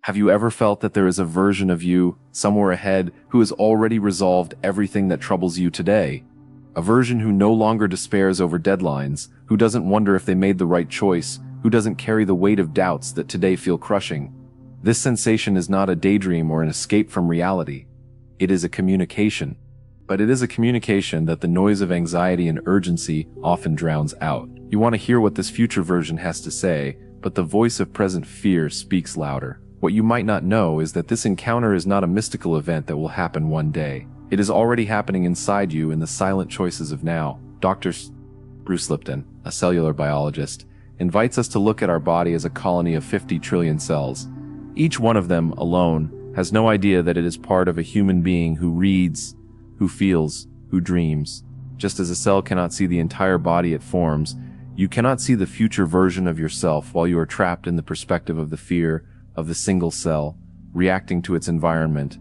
Have you ever felt that there is a version of you, somewhere ahead, who has already resolved everything that troubles you today? A version who no longer despairs over deadlines, who doesn't wonder if they made the right choice, who doesn't carry the weight of doubts that today feel crushing. This sensation is not a daydream or an escape from reality. It is a communication. But it is a communication that the noise of anxiety and urgency often drowns out. You want to hear what this future version has to say, but the voice of present fear speaks louder. What you might not know is that this encounter is not a mystical event that will happen one day. It is already happening inside you in the silent choices of now. Dr. Bruce Lipton, a cellular biologist, invites us to look at our body as a colony of 50 trillion cells. Each one of them alone has no idea that it is part of a human being who reads, who feels, who dreams. Just as a cell cannot see the entire body it forms, you cannot see the future version of yourself while you are trapped in the perspective of the fear of the single cell, reacting to its environment.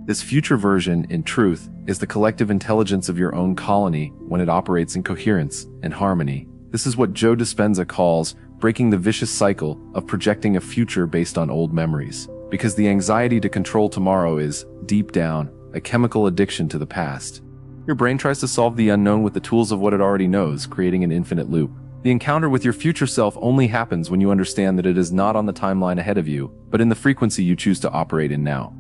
This future version, in truth, is the collective intelligence of your own colony when it operates in coherence and harmony. This is what Joe Dispenza calls breaking the vicious cycle of projecting a future based on old memories. Because the anxiety to control tomorrow is, deep down, a chemical addiction to the past. Your brain tries to solve the unknown with the tools of what it already knows, creating an infinite loop. The encounter with your future self only happens when you understand that it is not on the timeline ahead of you, but in the frequency you choose to operate in now.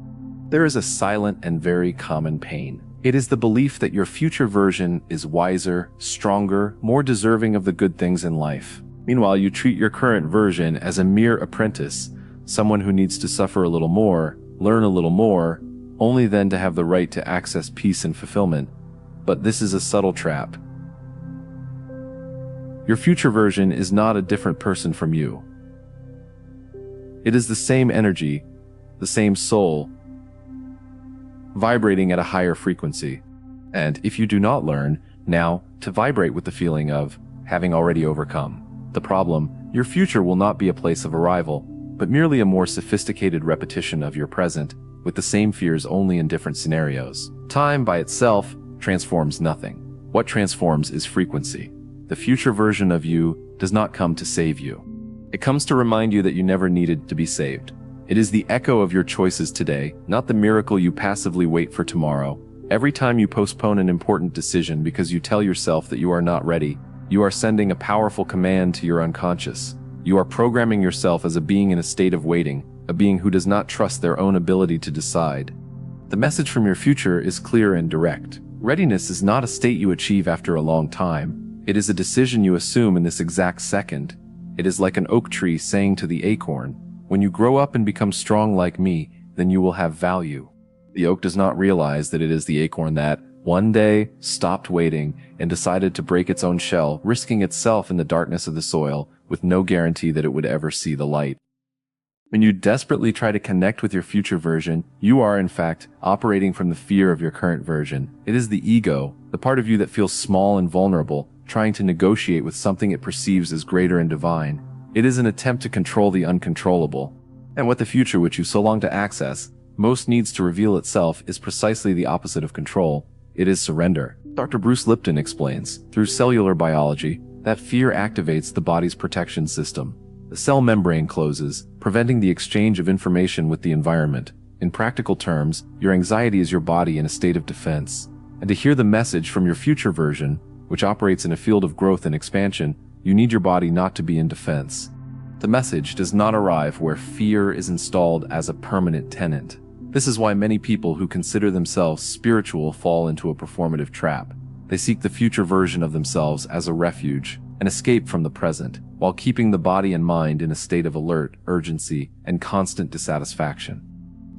There is a silent and very common pain. It is the belief that your future version is wiser, stronger, more deserving of the good things in life. Meanwhile, you treat your current version as a mere apprentice, someone who needs to suffer a little more, learn a little more, only then to have the right to access peace and fulfillment. But this is a subtle trap. Your future version is not a different person from you. It is the same energy, the same soul, vibrating at a higher frequency. And if you do not learn, now, to vibrate with the feeling of having already overcome the problem, your future will not be a place of arrival, but merely a more sophisticated repetition of your present, with the same fears only in different scenarios. Time by itself transforms nothing. What transforms is frequency. The future version of you does not come to save you. It comes to remind you that you never needed to be saved. It is the echo of your choices today, not the miracle you passively wait for tomorrow. Every time you postpone an important decision because you tell yourself that you are not ready, you are sending a powerful command to your unconscious. You are programming yourself as a being in a state of waiting, a being who does not trust their own ability to decide. The message from your future is clear and direct. Readiness is not a state you achieve after a long time. It is a decision you assume in this exact second. It is like an oak tree saying to the acorn, "When you grow up and become strong like me, then you will have value." The oak does not realize that it is the acorn that, one day, stopped waiting and decided to break its own shell, risking itself in the darkness of the soil, with no guarantee that it would ever see the light. When you desperately try to connect with your future version, you are, in fact, operating from the fear of your current version. It is the ego, the part of you that feels small and vulnerable, trying to negotiate with something it perceives as greater and divine. It is an attempt to control the uncontrollable. And what the future which you so long to access most needs to reveal itself is precisely the opposite of control. It is surrender. Dr. Bruce Lipton explains, through cellular biology, that fear activates the body's protection system. The cell membrane closes, preventing the exchange of information with the environment. In practical terms, your anxiety is your body in a state of defense. And to hear the message from your future version, which operates in a field of growth and expansion, you need your body not to be in defense. The message does not arrive where fear is installed as a permanent tenant. This is why many people who consider themselves spiritual fall into a performative trap. They seek the future version of themselves as a refuge, an escape from the present, while keeping the body and mind in a state of alert, urgency, and constant dissatisfaction.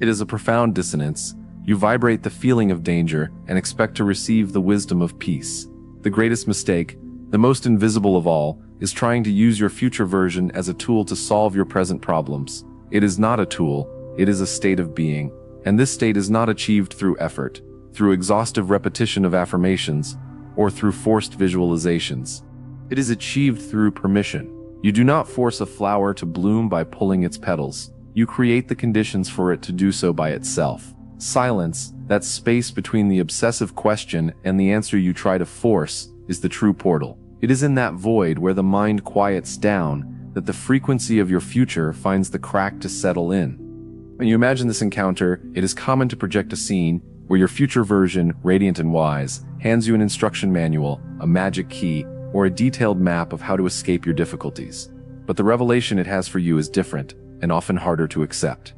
It is a profound dissonance. You vibrate the feeling of danger and expect to receive the wisdom of peace. The greatest mistake, the most invisible of all, is trying to use your future version as a tool to solve your present problems. It is not a tool, it is a state of being. And this state is not achieved through effort, through exhaustive repetition of affirmations, or through forced visualizations. It is achieved through permission. You do not force a flower to bloom by pulling its petals. You create the conditions for it to do so by itself. Silence, that space between the obsessive question and the answer you try to force, is the true portal. It is in that void where the mind quiets down that the frequency of your future finds the crack to settle in. When you imagine this encounter, it is common to project a scene where your future version, radiant and wise, hands you an instruction manual, a magic key, or a detailed map of how to escape your difficulties. But the revelation it has for you is different and often harder to accept.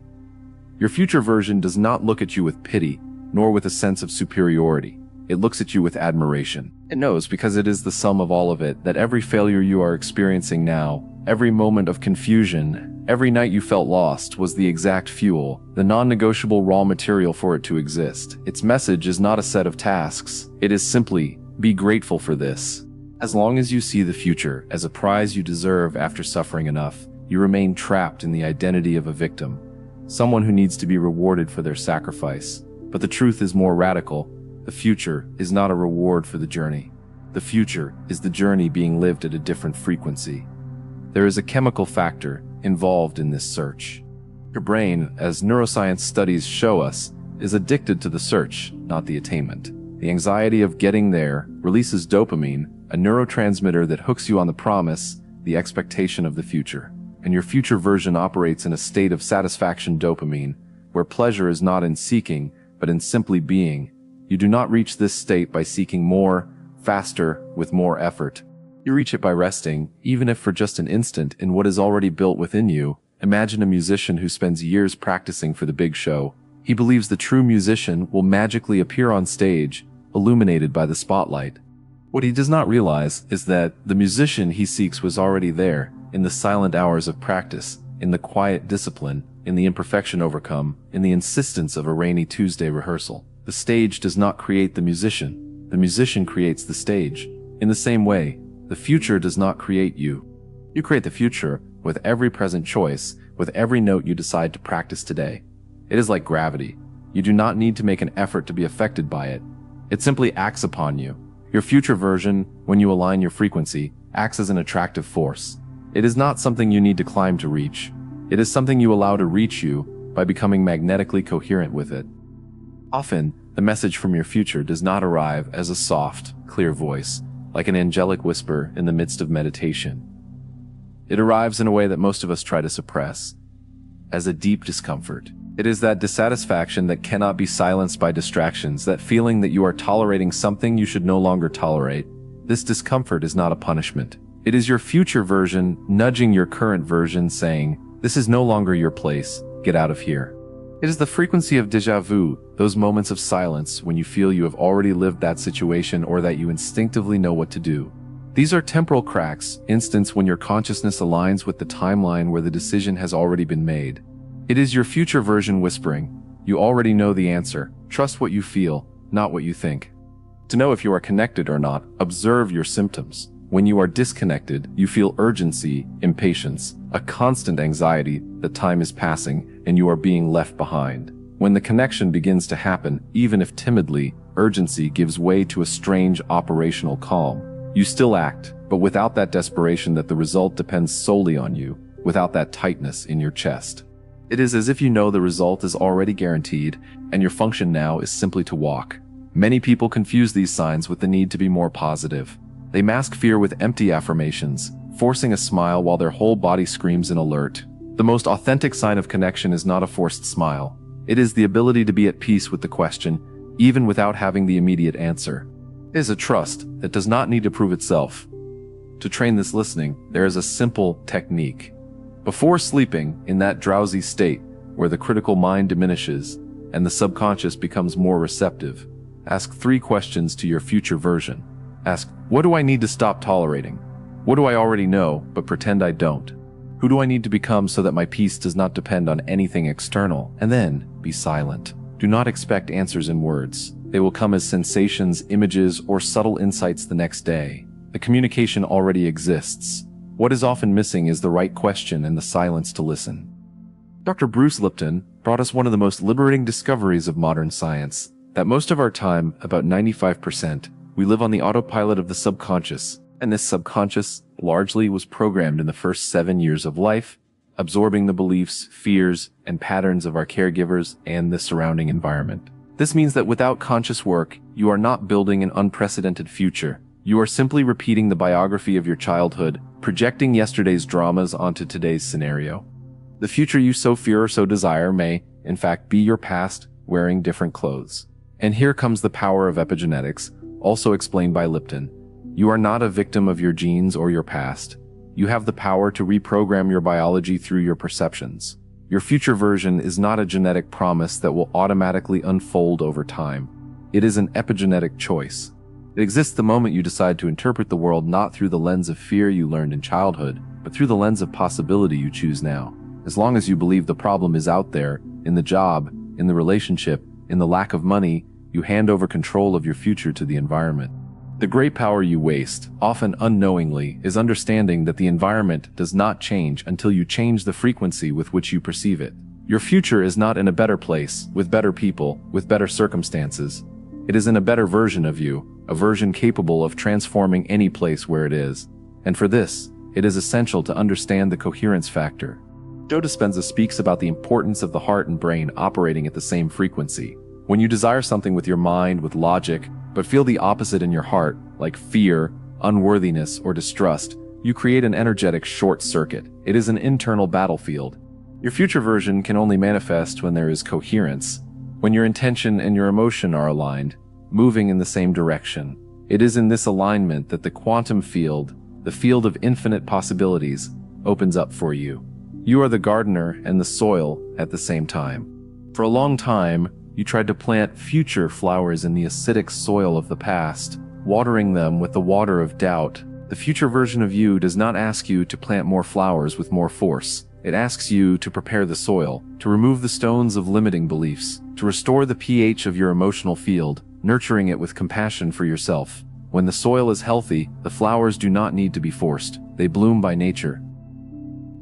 Your future version does not look at you with pity, nor with a sense of superiority. It looks at you with admiration. It knows, because it is the sum of all of it, that every failure you are experiencing now, every moment of confusion, every night you felt lost, was the exact fuel, the non-negotiable raw material for it to exist. Its message is not a set of tasks. It is simply, be grateful for this. As long as you see the future as a prize you deserve after suffering enough, you remain trapped in the identity of a victim, someone who needs to be rewarded for their sacrifice. But the truth is more radical. The future is not a reward for the journey. The future is the journey being lived at a different frequency. There is a chemical factor involved in this search. Your brain, as neuroscience studies show us, is addicted to the search, not the attainment. The anxiety of getting there releases dopamine, a neurotransmitter that hooks you on the promise, the expectation of the future. And your future version operates in a state of satisfaction dopamine, where pleasure is not in seeking, but in simply being. You do not reach this state by seeking more, faster, with more effort. You reach it by resting, even if for just an instant, in what is already built within you. Imagine a musician who spends years practicing for the big show. He believes the true musician will magically appear on stage, illuminated by the spotlight. What he does not realize is that the musician he seeks was already there, in the silent hours of practice, in the quiet discipline, in the imperfection overcome, in the insistence of a rainy Tuesday rehearsal. The stage does not create the musician creates the stage. In the same way, the future does not create you. You create the future with every present choice, with every note you decide to practice today. It is like gravity. You do not need to make an effort to be affected by it. It simply acts upon you. Your future version, when you align your frequency, acts as an attractive force. It is not something you need to climb to reach. It is something you allow to reach you by becoming magnetically coherent with it. Often, the message from your future does not arrive as a soft, clear voice, like an angelic whisper in the midst of meditation. It arrives in a way that most of us try to suppress, as a deep discomfort. It is that dissatisfaction that cannot be silenced by distractions, that feeling that you are tolerating something you should no longer tolerate. This discomfort is not a punishment. It is your future version nudging your current version, saying, "This is no longer your place, get out of here." It is the frequency of déjà vu, those moments of silence when you feel you have already lived that situation or that you instinctively know what to do. These are temporal cracks, instants when your consciousness aligns with the timeline where the decision has already been made. It is your future version whispering, "You already know the answer, trust what you feel, not what you think." To know if you are connected or not, observe your symptoms. When you are disconnected, you feel urgency, impatience, a constant anxiety that time is passing and you are being left behind. When the connection begins to happen, even if timidly, urgency gives way to a strange operational calm. You still act, but without that desperation that the result depends solely on you, without that tightness in your chest. It is as if you know the result is already guaranteed, and your function now is simply to walk. Many people confuse these signs with the need to be more positive. They mask fear with empty affirmations, forcing a smile while their whole body screams in alert. The most authentic sign of connection is not a forced smile. It is the ability to be at peace with the question, even without having the immediate answer. It is a trust that does not need to prove itself. To train this listening, there is a simple technique. Before sleeping, in that drowsy state where the critical mind diminishes and the subconscious becomes more receptive, ask 3 questions to your future version. Ask, what do I need to stop tolerating? What do I already know, but pretend I don't? Who do I need to become so that my peace does not depend on anything external? And then, be silent. Do not expect answers in words. They will come as sensations, images, or subtle insights the next day. The communication already exists. What is often missing is the right question and the silence to listen. Dr. Bruce Lipton brought us one of the most liberating discoveries of modern science, that most of our time, about 95%, we live on the autopilot of the subconscious, and this subconscious largely was programmed in the first 7 years of life, absorbing the beliefs, fears, and patterns of our caregivers and the surrounding environment. This means that without conscious work, you are not building an unprecedented future. You are simply repeating the biography of your childhood, projecting yesterday's dramas onto today's scenario. The future you so fear or so desire may, in fact, be your past wearing different clothes. And here comes the power of epigenetics, also explained by Lipton. You are not a victim of your genes or your past. You have the power to reprogram your biology through your perceptions. Your future version is not a genetic promise that will automatically unfold over time. It is an epigenetic choice. It exists the moment you decide to interpret the world not through the lens of fear you learned in childhood, but through the lens of possibility you choose now. As long as you believe the problem is out there, in the job, in the relationship, in the lack of money, you hand over control of your future to the environment. The great power you waste, often unknowingly, is understanding that the environment does not change until you change the frequency with which you perceive it. Your future is not in a better place, with better people, with better circumstances. It is in a better version of you, a version capable of transforming any place where it is. And for this, it is essential to understand the coherence factor. Joe Dispenza speaks about the importance of the heart and brain operating at the same frequency. When you desire something with your mind, with logic, but feel the opposite in your heart, like fear, unworthiness, or distrust, you create an energetic short circuit. It is an internal battlefield. Your future version can only manifest when there is coherence, when your intention and your emotion are aligned, moving in the same direction. It is in this alignment that the quantum field, the field of infinite possibilities, opens up for you. You are the gardener and the soil at the same time. For a long time, you tried to plant future flowers in the acidic soil of the past, watering them with the water of doubt. The future version of you does not ask you to plant more flowers with more force. It asks you to prepare the soil, to remove the stones of limiting beliefs, to restore the pH of your emotional field, nurturing it with compassion for yourself. When the soil is healthy, the flowers do not need to be forced. They bloom by nature.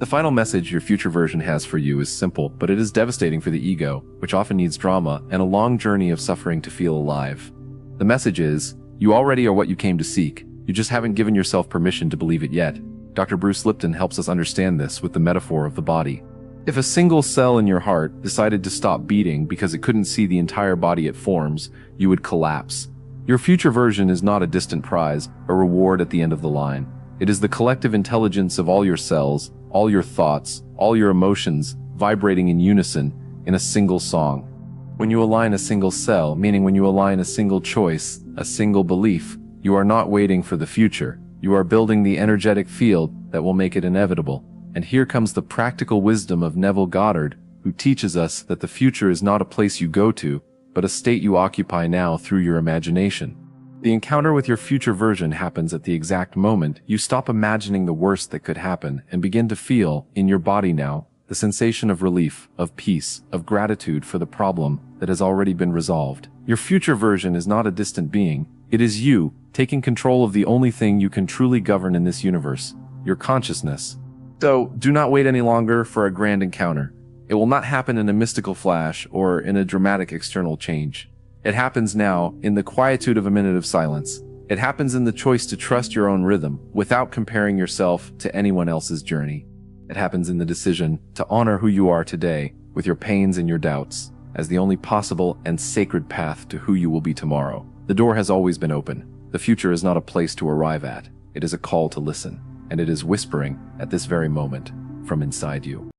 The final message your future version has for you is simple, but it is devastating for the ego, which often needs drama and a long journey of suffering to feel alive. The message is, you already are what you came to seek. You just haven't given yourself permission to believe it yet. Dr. Bruce Lipton helps us understand this with the metaphor of the body. If a single cell in your heart decided to stop beating because it couldn't see the entire body it forms, you would collapse. Your future version is not a distant prize, a reward at the end of the line. It is the collective intelligence of all your cells, all your thoughts, all your emotions, vibrating in unison in a single song. When you align a single cell, meaning when you align a single choice, a single belief, you are not waiting for the future. You are building the energetic field that will make it inevitable. And here comes the practical wisdom of Neville Goddard, who teaches us that the future is not a place you go to, but a state you occupy now through your imagination. The encounter with your future version happens at the exact moment you stop imagining the worst that could happen and begin to feel, in your body now, the sensation of relief, of peace, of gratitude for the problem that has already been resolved. Your future version is not a distant being. It is you, taking control of the only thing you can truly govern in this universe, your consciousness. So, do not wait any longer for a grand encounter. It will not happen in a mystical flash or in a dramatic external change. It happens now, in the quietude of a minute of silence. It happens in the choice to trust your own rhythm, without comparing yourself to anyone else's journey. It happens in the decision to honor who you are today, with your pains and your doubts, as the only possible and sacred path to who you will be tomorrow. The door has always been open. The future is not a place to arrive at. It is a call to listen, and it is whispering, at this very moment, from inside you.